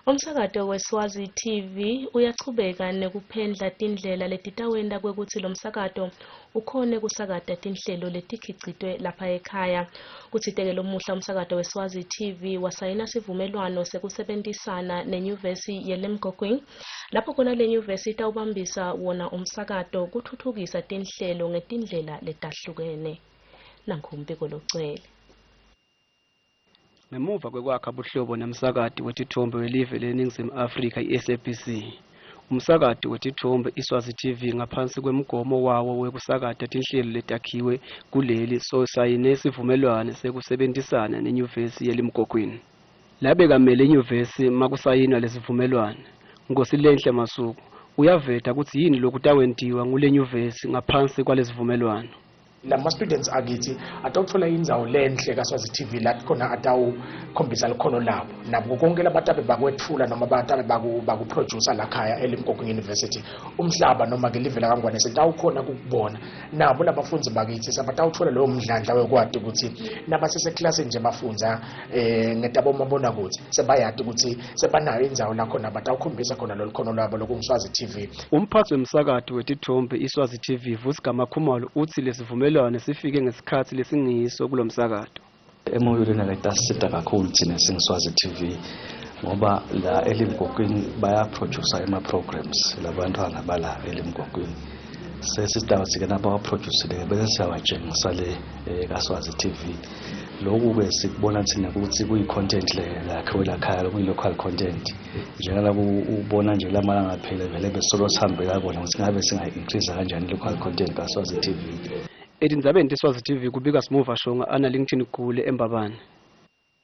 Umsakato weSwazi TV uyachubeka nekuphendla tindlela letitawenta kwekutsi lo msakato ukhone kusakata tinhlelo letikhicitwe lapha ekhaya. Kutsite-ke lomuhla umsakato weSwazi TV wasayina sivumelwano sekusebentisana nenyuvesi yeLimgogweni, lapho khona le nyuvesi itawubambisa wona umsakato kutfutfukisa tinhlelo ngetindlela letahlukene. Nanku umbiko logcwele. Ngemuva kwekwakha buhlobo nomsakati wetithombe welive leNingizimu Afrika iSABC, umsakati wetithombe iSwazi TV ngaphansi kwemgomo wawo wekusakata tinhlelo letakhiwe kuleli sosayine isivumelwano sekusebentisana nenyuvesi yeLimgogweni. Labekamele inyuvesi makusayinwa lesivumelwano, Nkosilenhle Masuku uyaveta kutsi yini lokutawentiwa ngule nyuvesi ngaphansi kwalesivumelwano. Lama students akithi atawuthola indzawo lenhle kaSwazi TV lapho khona atawukhombisa likhono labo nabo konke labatabe bakwethula noma batabe bakuproducer la khaya eLimgogweni University umhlaba noma ke live la kaNgwane setawukhona ukubona nabo labafundi bakithi sabatawuthola lowo mdlandla wekwadi ukuthi nabasese class nje bafunza ngetabo mabona kuthi sebayadi ukuthi sebanayo indzawo la khona batawukhombisa khona lo likhono labo lokuSwazi TV. Umphathi wemsakato wetithombe iSwazi TV Vusigama Khumalo uthi lesivumelwano sifike ngesikhathi lesingiso kulomsakato. Emoyeni ngetasita kakhulu thina singSwazi TV ngoba la eLimgogweni bayaproduce ama-programs labantwana bala eLimgogweni. Sesitawuthi nabo produce bese siyawatshengisa le kaSwazi TV. Lokhu ke sikubona thina ukuthi kuyi-content le lakhe lakhaya kuyi-local content. Njengalabo ubona nje lamalanga phela vele besolo sihambe labona ukuthi ngabe singa-increase kanjani local content kaSwazi TV. Edindzabeni tiSwazi TV kubika Simuva Shonga ana LinkedIn Gule eMbabane.